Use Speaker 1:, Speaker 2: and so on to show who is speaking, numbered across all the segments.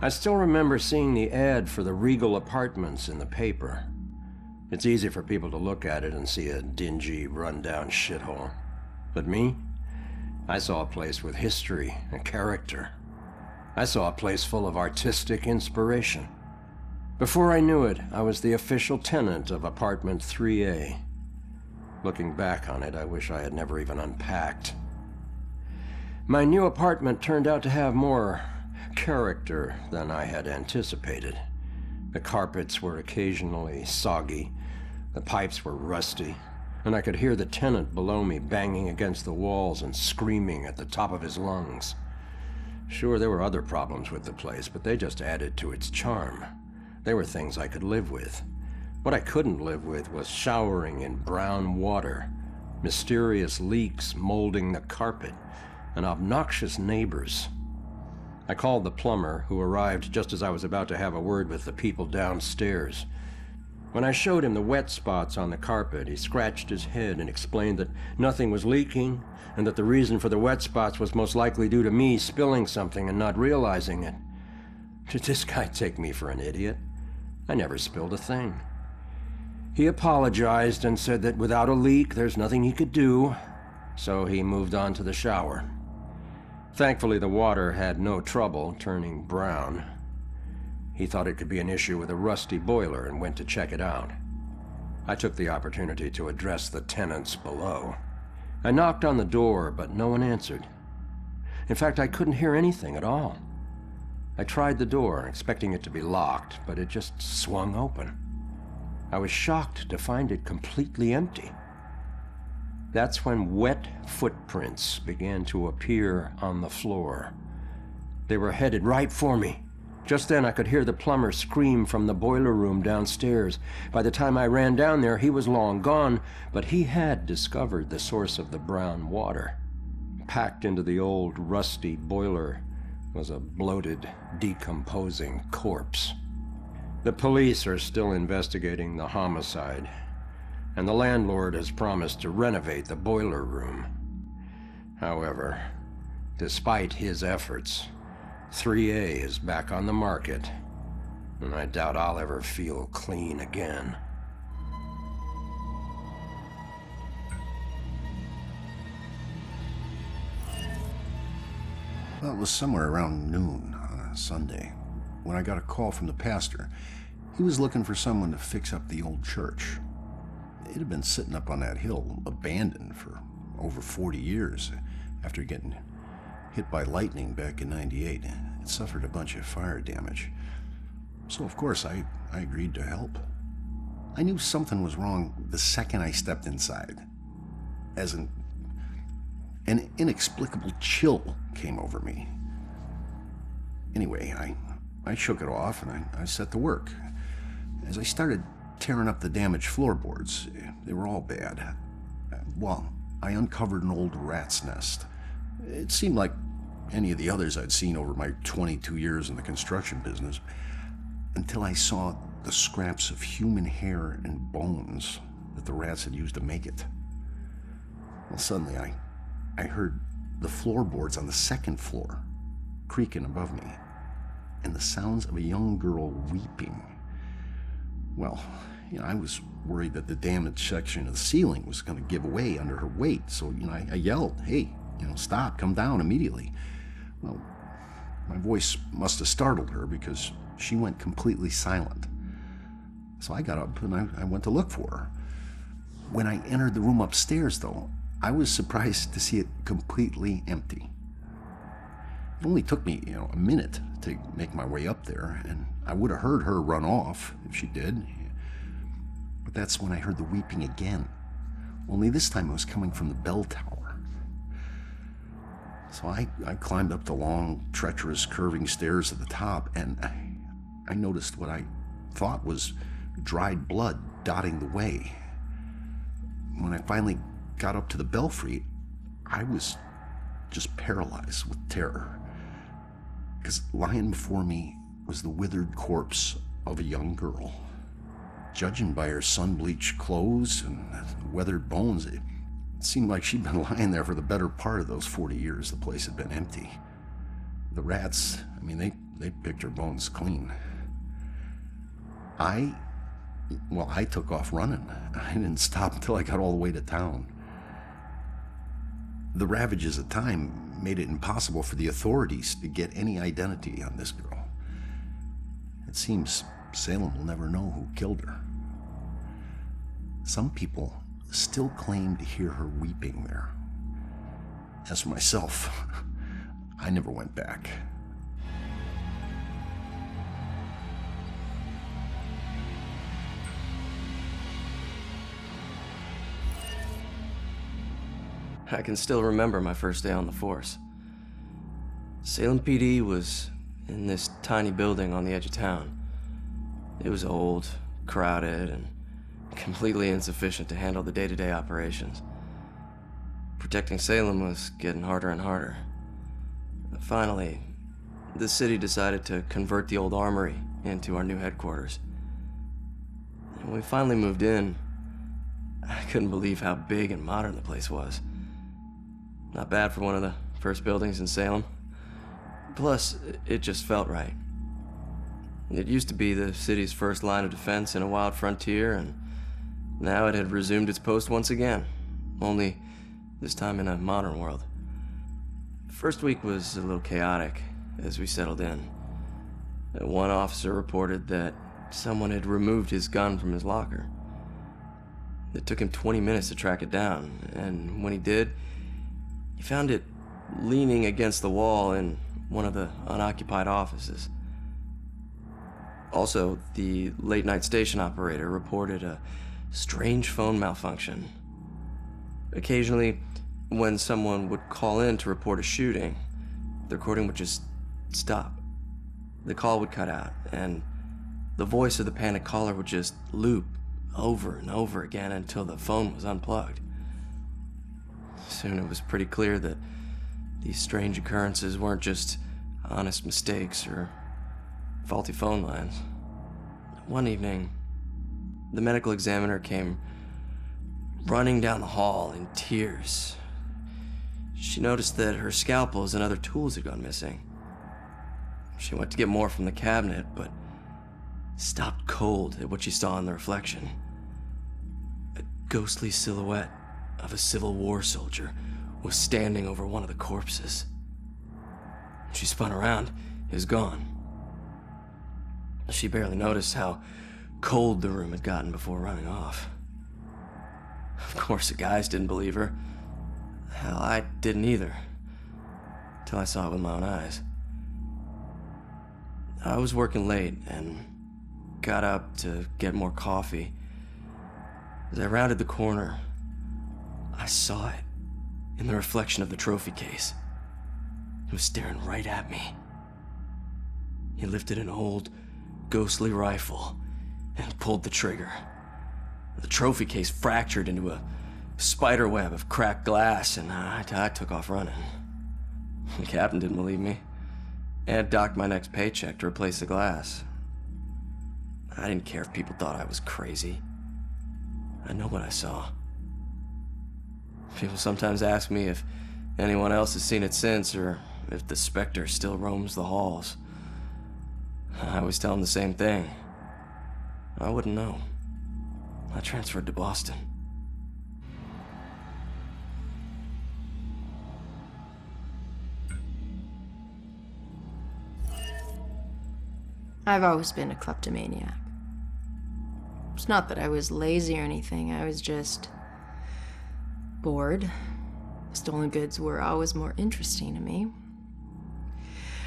Speaker 1: I still remember seeing the ad for the Regal Apartments in the paper. It's easy for people to look at it and see a dingy, run-down shithole. But me? I saw a place with history and character. I saw a place full of artistic inspiration. Before I knew it, I was the official tenant of apartment 3A. Looking back on it, I wish I had never even unpacked. My new apartment turned out to have more character than I had anticipated. The carpets were occasionally soggy, the pipes were rusty, and I could hear the tenant below me banging against the walls and screaming at the top of his lungs. Sure, there were other problems with the place, but they just added to its charm. They were things I could live with. What I couldn't live with was showering in brown water, mysterious leaks molding the carpet, and obnoxious neighbors. I called the plumber, who arrived just as I was about to have a word with the people downstairs. When I showed him the wet spots on the carpet, he scratched his head and explained that nothing was leaking, and that the reason for the wet spots was most likely due to me spilling something and not realizing it. Did this guy take me for an idiot? I never spilled a thing. He apologized and said that without a leak, there's nothing he could do, so he moved on to the shower. Thankfully, the water had no trouble turning brown. He thought it could be an issue with a rusty boiler and went to check it out. I took the opportunity to address the tenants below. I knocked on the door, but no one answered. In fact, I couldn't hear anything at all. I tried the door, expecting it to be locked, but it just swung open. I was shocked to find it completely empty. That's when wet footprints began to appear on the floor. They were headed right for me. Just then I could hear the plumber scream from the boiler room downstairs. By the time I ran down there, he was long gone, but he had discovered the source of the brown water. Packed into the old, rusty boiler was a bloated, decomposing corpse. The police are still investigating the homicide, and the landlord has promised to renovate the boiler room. However, despite his efforts, 3A is back on the market, and I doubt I'll ever feel clean again.
Speaker 2: Well, it was somewhere around noon on a Sunday when I got a call from the pastor. He was looking for someone to fix up the old church. It had been sitting up on that hill, abandoned for over 40 years after getting hit by lightning back in '98. It suffered a bunch of fire damage. So, of course, I agreed to help. I knew something was wrong the second I stepped inside, as an inexplicable chill came over me. Anyway, I shook it off and I set to work. As I started tearing up the damaged floorboards, they were all bad. Well, I uncovered an old rat's nest. It seemed like any of the others I'd seen over my 22 years in the construction business, until I saw the scraps of human hair and bones that the rats had used to make it. Well, suddenly I heard the floorboards on the second floor creaking above me, and the sounds of a young girl weeping. Well, I was worried that the damaged section of the ceiling was going to give way under her weight, so, I yelled, "Hey, stop, come down immediately." Well, my voice must have startled her because she went completely silent. So I got up and I went to look for her. When I entered the room upstairs, though, I was surprised to see it completely empty. It only took me, a minute to make my way up there, and I would have heard her run off if she did. But that's when I heard the weeping again. Only this time it was coming from the bell tower. So I climbed up the long, treacherous, curving stairs at the top, and I noticed what I thought was dried blood dotting the way. When I finally got up to the belfry, I was just paralyzed with terror, because lying before me was the withered corpse of a young girl. Judging by her sun-bleached clothes and weathered bones, it seemed like she'd been lying there for the better part of those 40 years the place had been empty. The rats, They picked her bones clean. I took off running. I didn't stop until I got all the way to town. The ravages of time made it impossible for the authorities to get any identity on this girl. It seems Salem will never know who killed her. Some people still claim to hear her weeping there. As for myself, I never went back.
Speaker 3: I can still remember my first day on the force. Salem PD was in this tiny building on the edge of town. It was old, crowded, and completely insufficient to handle the day-to-day operations. Protecting Salem was getting harder and harder. Finally, the city decided to convert the old armory into our new headquarters. And when we finally moved in, I couldn't believe how big and modern the place was. Not bad for one of the first buildings in Salem. Plus, it just felt right. It used to be the city's first line of defense in a wild frontier, and now it had resumed its post once again, only this time in a modern world. The first week was a little chaotic as we settled in. One officer reported that someone had removed his gun from his locker. It took him 20 minutes to track it down, and when he did, he found it leaning against the wall in one of the unoccupied offices. Also, the late-night station operator reported a strange phone malfunction. Occasionally, when someone would call in to report a shooting, the recording would just stop. The call would cut out, and the voice of the panicked caller would just loop over and over again until the phone was unplugged. Soon it was pretty clear that these strange occurrences weren't just honest mistakes or faulty phone lines. One evening, the medical examiner came running down the hall in tears. She noticed that her scalpels and other tools had gone missing. She went to get more from the cabinet, but stopped cold at what she saw in the reflection. A ghostly silhouette of a Civil War soldier was standing over one of the corpses. She spun around. It was gone. She barely noticed how cold the room had gotten before running off. Of course, the guys didn't believe her. Hell, I didn't either. Till I saw it with my own eyes. I was working late and got up to get more coffee. As I rounded the corner, I saw it in the reflection of the trophy case. It was staring right at me. He lifted an old, ghostly rifle and pulled the trigger. The trophy case fractured into a spider web of cracked glass, and I took off running. The captain didn't believe me and docked my next paycheck to replace the glass. I didn't care if people thought I was crazy. I know what I saw. People sometimes ask me if anyone else has seen it since, or if the specter still roams the halls. I always tell them the same thing. I wouldn't know. I transferred to Boston.
Speaker 4: I've always been a kleptomaniac. It's not that I was lazy or anything, I was just bored. Stolen goods were always more interesting to me.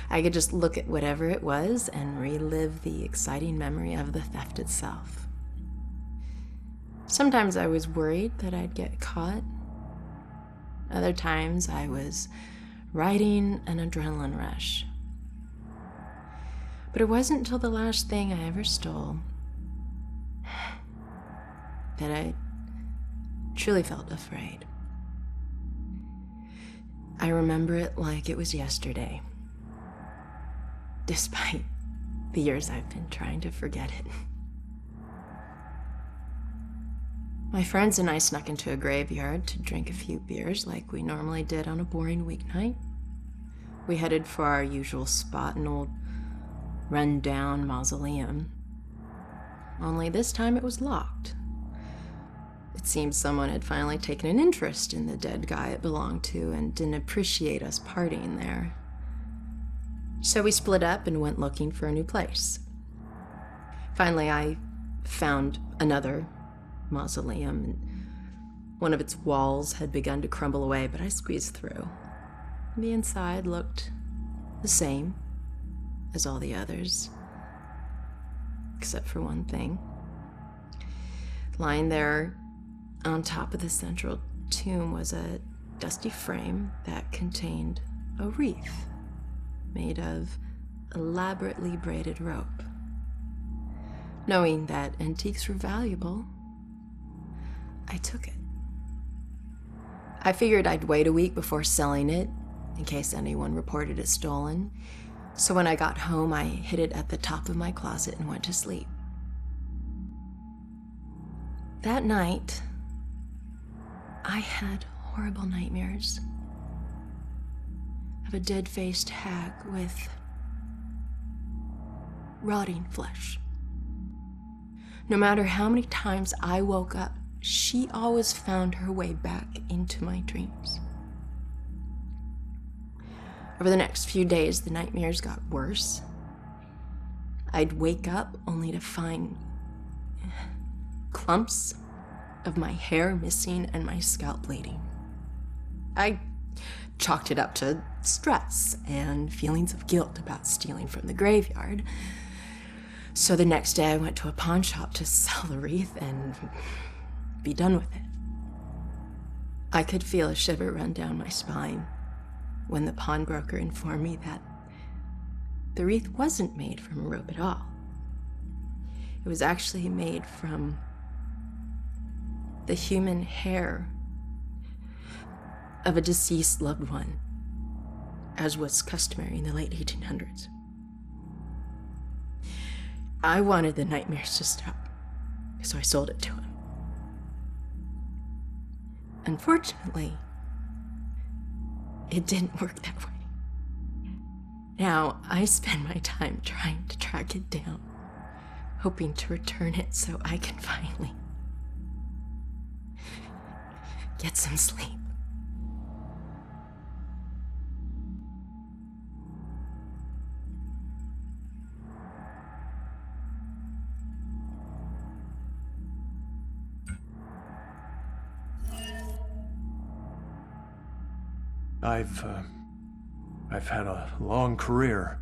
Speaker 4: I could just look at whatever it was and relive the exciting memory of the theft itself. Sometimes I was worried that I'd get caught. Other times I was riding an adrenaline rush. But it wasn't until the last thing I ever stole that I truly felt afraid. I remember it like it was yesterday, despite the years I've been trying to forget it. My friends and I snuck into a graveyard to drink a few beers like we normally did on a boring weeknight. We headed for our usual spot, an old run-down mausoleum. Only this time it was locked. It seemed someone had finally taken an interest in the dead guy it belonged to and didn't appreciate us partying there. So we split up and went looking for a new place. Finally, I found another mausoleum, and one of its walls had begun to crumble away, but I squeezed through. The inside looked the same as all the others, except for one thing. Lying there on top of the central tomb was a dusty frame that contained a wreath made of elaborately braided rope. Knowing that antiques were valuable, I took it. I figured I'd wait a week before selling it, in case anyone reported it stolen. So when I got home, I hid it at the top of my closet and went to sleep. That night, I had horrible nightmares of a dead-faced hag with rotting flesh. No matter how many times I woke up, she always found her way back into my dreams. Over the next few days, the nightmares got worse. I'd wake up only to find clumps of my hair missing and my scalp bleeding. I chalked it up to stress and feelings of guilt about stealing from the graveyard. So the next day I went to a pawn shop to sell the wreath and be done with it. I could feel a shiver run down my spine when the pawnbroker informed me that the wreath wasn't made from a rope at all. It was actually made from the human hair of a deceased loved one, as was customary in the late 1800s. I wanted the nightmares to stop, so I sold it to him. Unfortunately, it didn't work that way. Now, I spend my time trying to track it down, hoping to return it so I can finally get some sleep.
Speaker 5: I've had a long career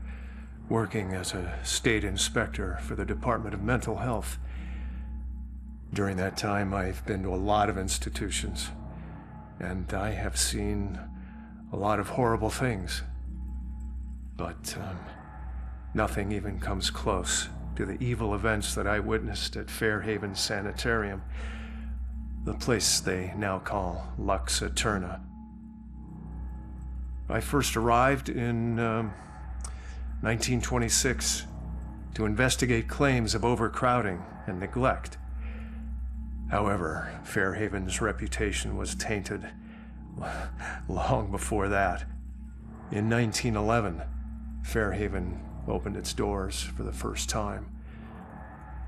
Speaker 5: working as a state inspector for the Department of Mental Health. During that time, I've been to a lot of institutions, and I have seen a lot of horrible things. But nothing even comes close to the evil events that I witnessed at Fairhaven Sanitarium, the place they now call Lux Eterna. I first arrived in 1926 to investigate claims of overcrowding and neglect. However, Fairhaven's reputation was tainted long before that. In 1911, Fairhaven opened its doors for the first time.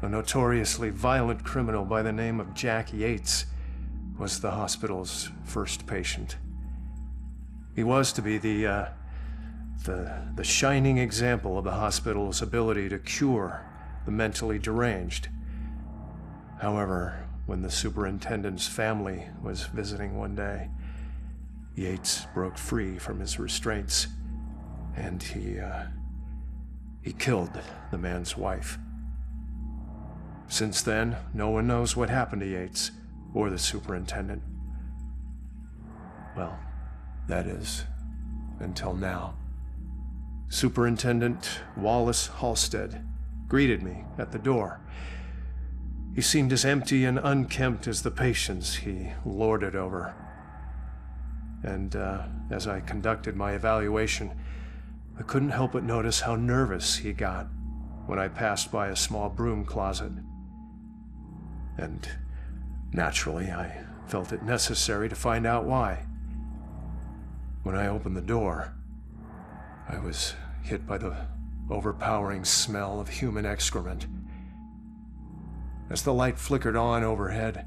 Speaker 5: A notoriously violent criminal by the name of Jack Yates was the hospital's first patient. He was to be the shining example of the hospital's ability to cure the mentally deranged. However, when the superintendent's family was visiting one day, Yates broke free from his restraints, and he killed the man's wife. Since then, no one knows what happened to Yates or the superintendent. Well, that is, until now. Superintendent Wallace Halstead greeted me at the door. He seemed as empty and unkempt as the patients he lorded over. And as I conducted my evaluation, I couldn't help but notice how nervous he got when I passed by a small broom closet. And naturally, I felt it necessary to find out why. When I opened the door, I was hit by the overpowering smell of human excrement. As the light flickered on overhead,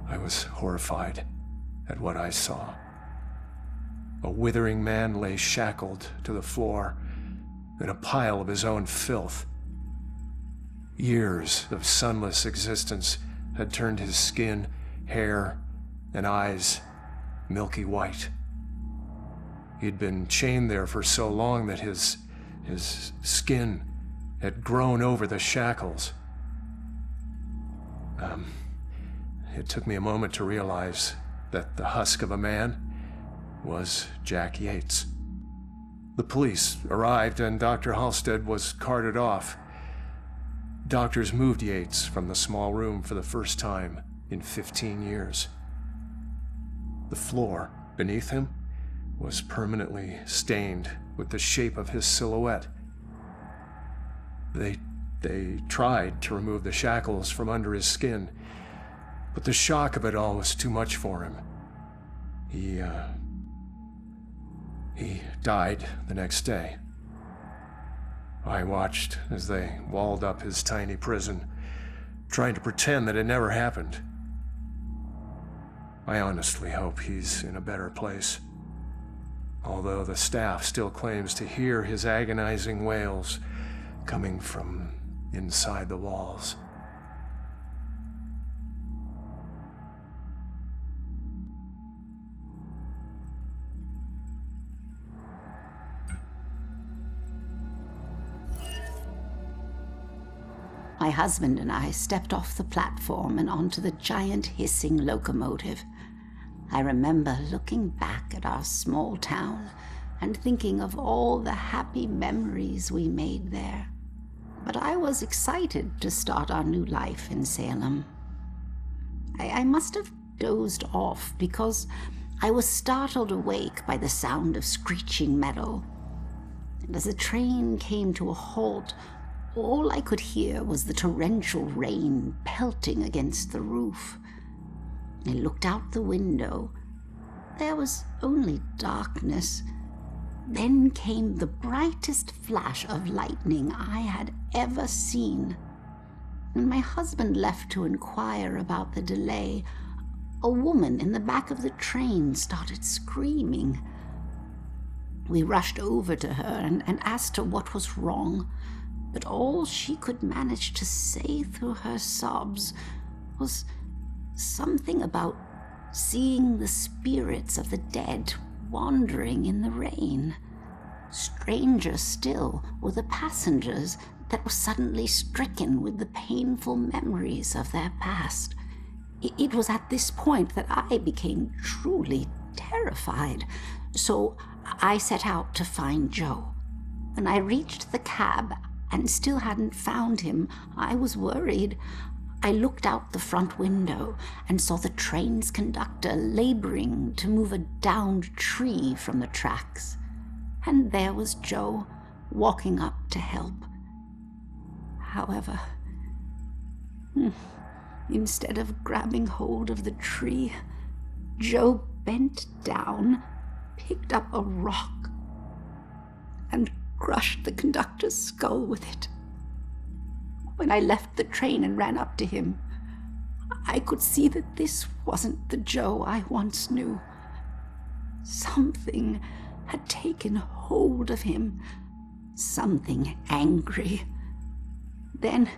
Speaker 5: I was horrified at what I saw. A withering man lay shackled to the floor in a pile of his own filth. Years of sunless existence had turned his skin, hair, and eyes milky white. He'd been chained there for so long that his skin had grown over the shackles. It took me a moment to realize that the husk of a man was Jack Yates. The police arrived and Dr. Halstead was carted off. Doctors moved Yates from the small room for the first time in 15 years. The floor beneath him was permanently stained with the shape of his silhouette. They tried to remove the shackles from under his skin, but the shock of it all was too much for him. He died the next day. I watched as they walled up his tiny prison, trying to pretend that it never happened. I honestly hope he's in a better place, although the staff still claims to hear his agonizing wails coming from inside the walls.
Speaker 6: My husband and I stepped off the platform and onto the giant hissing locomotive. I remember looking back at our small town and thinking of all the happy memories we made there. But I was excited to start our new life in Salem. I must have dozed off because I was startled awake by the sound of screeching metal. And as the train came to a halt, all I could hear was the torrential rain pelting against the roof. I looked out the window. There was only darkness. Then came the brightest flash of lightning I had ever seen. When my husband left to inquire about the delay, a woman in the back of the train started screaming. We rushed over to her and asked her what was wrong, but all she could manage to say through her sobs was something about seeing the spirits of the dead wandering in the rain. Stranger still were the passengers that were suddenly stricken with the painful memories of their past. It was at this point that I became truly terrified, so I set out to find Joe. When I reached the cab and still hadn't found him, I was worried. I looked out the front window and saw the train's conductor laboring to move a downed tree from the tracks. And there was Joe, walking up to help. However, instead of grabbing hold of the tree, Joe bent down, picked up a rock, and crushed the conductor's skull with it. When I left the train and ran up to him, I could see that this wasn't the Joe I once knew. Something had taken hold of him, something angry. Then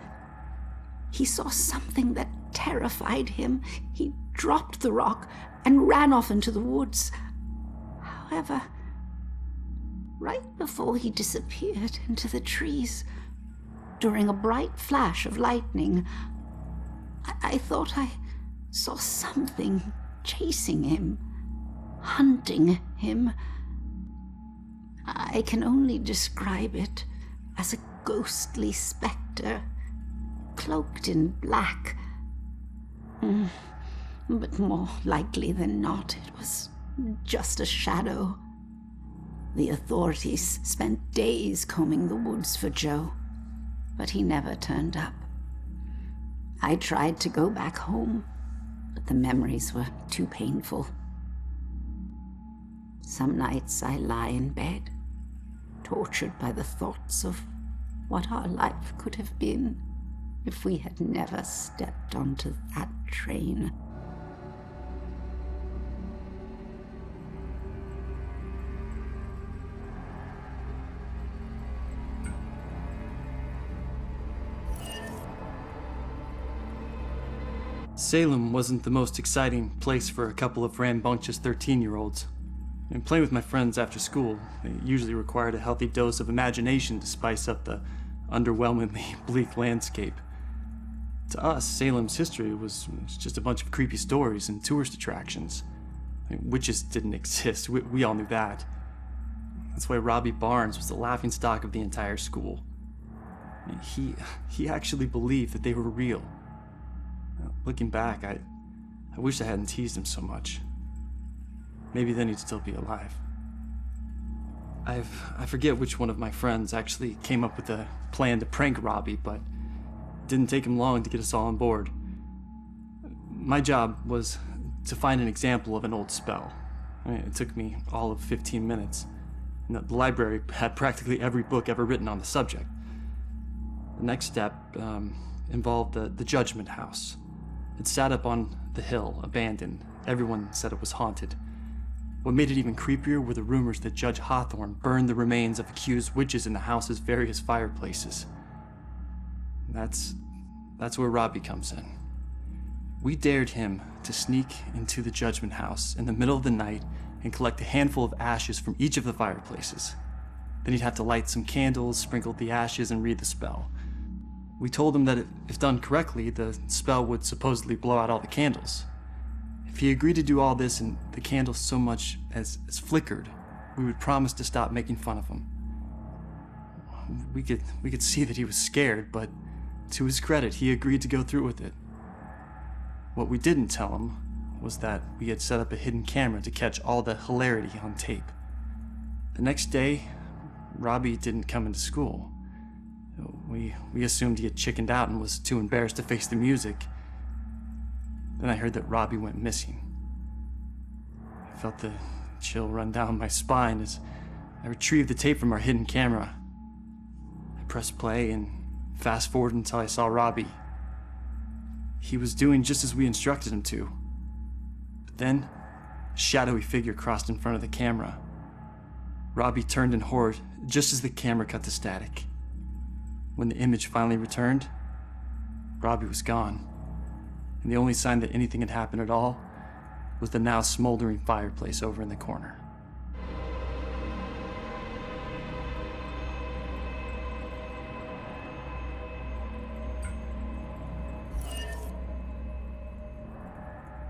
Speaker 6: he saw something that terrified him. He dropped the rock and ran off into the woods. However, right before he disappeared into the trees, during a bright flash of lightning, I thought I saw something chasing him, hunting him. I can only describe it as a ghostly specter, cloaked in black. But more likely than not, it was just a shadow. The authorities spent days combing the woods for Joe, but he never turned up. I tried to go back home, but the memories were too painful. Some nights I lie in bed, tortured by the thoughts of what our life could have been if we had never stepped onto that train.
Speaker 7: Salem wasn't the most exciting place for a couple of rambunctious 13-year-olds. And playing with my friends after school, they usually required a healthy dose of imagination to spice up the underwhelmingly bleak landscape. To us, Salem's history was just a bunch of creepy stories and tourist attractions. Witches didn't exist, we all knew that. That's why Robbie Barnes was the laughingstock of the entire school. He actually believed that they were real. Looking back, I wish I hadn't teased him so much. Maybe then he'd still be alive. I forget which one of my friends actually came up with a plan to prank Robbie, but it didn't take him long to get us all on board. My job was to find an example of an old spell. It took me all of 15 minutes. And the library had practically every book ever written on the subject. The next step involved the Judgment House. It sat up on the hill, abandoned. Everyone said it was haunted. What made it even creepier were the rumors that Judge Hawthorne burned the remains of accused witches in the house's various fireplaces. That's where Robbie comes in. We dared him to sneak into the Judgment House in the middle of the night and collect a handful of ashes from each of the fireplaces. Then he'd have to light some candles, sprinkle the ashes, and read the spell. We told him that if done correctly, the spell would supposedly blow out all the candles. If he agreed to do all this and the candles so much as flickered, we would promise to stop making fun of him. We could see that he was scared, but to his credit, he agreed to go through with it. What we didn't tell him was that we had set up a hidden camera to catch all the hilarity on tape. The next day, Robbie didn't come into school. We assumed he had chickened out and was too embarrassed to face the music. Then I heard that Robbie went missing. I felt the chill run down my spine as I retrieved the tape from our hidden camera. I pressed play and fast forwarded until I saw Robbie. He was doing just as we instructed him to. But then, a shadowy figure crossed in front of the camera. Robbie turned in horror just as the camera cut to static. When the image finally returned, Robbie was gone. And the only sign that anything had happened at all was the now smoldering fireplace over in the corner.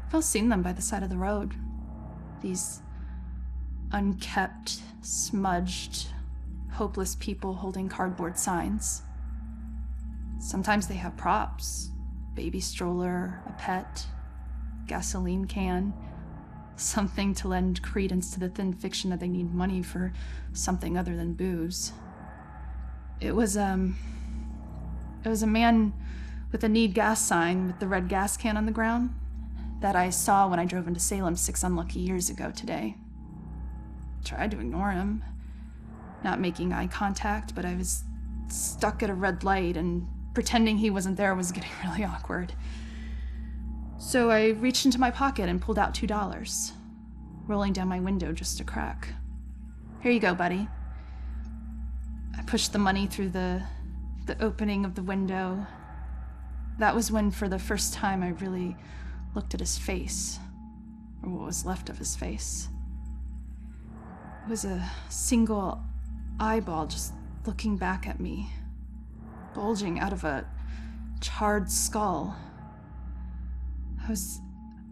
Speaker 8: I've all seen them by the side of the road. These unkept, smudged, hopeless people holding cardboard signs. Sometimes they have props. Baby stroller, a pet, gasoline can, something to lend credence to the thin fiction that they need money for something other than booze. It was a man with a need gas sign with the red gas can on the ground that I saw when I drove into Salem 6 unlucky years ago today. Tried to ignore him, not making eye contact, but I was stuck at a red light and pretending he wasn't there was getting really awkward. So I reached into my pocket and pulled out $2, rolling down my window just a crack. Here you go, buddy. I pushed the money through the opening of the window. That was when, for the first time, I really looked at his face, or what was left of his face. It was a single eyeball just looking back at me, bulging out of a charred skull. I was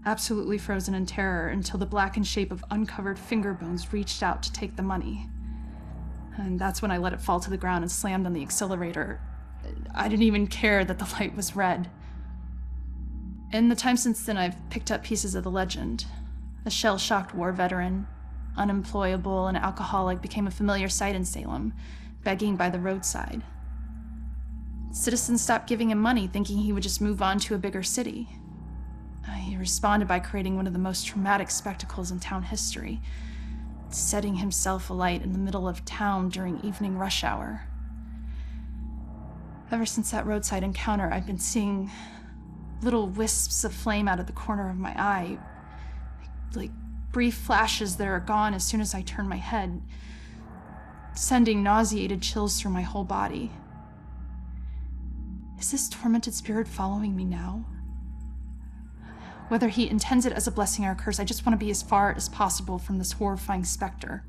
Speaker 8: absolutely frozen in terror until the blackened shape of uncovered finger bones reached out to take the money. And that's when I let it fall to the ground and slammed on the accelerator. I didn't even care that the light was red. In the time since then, I've picked up pieces of the legend. A shell-shocked war veteran, unemployable and alcoholic, became a familiar sight in Salem, begging by the roadside. Citizens stopped giving him money, thinking he would just move on to a bigger city. He responded by creating one of the most traumatic spectacles in town history. setting himself alight in the middle of town during evening rush hour. Ever since that roadside encounter, I've been seeing little wisps of flame out of the corner of my eye, like brief flashes that are gone as soon as I turn my head, sending nauseated chills through my whole body. Is this tormented spirit following me now? Whether he intends it as a blessing or a curse, I just want to be as far as possible from this horrifying specter.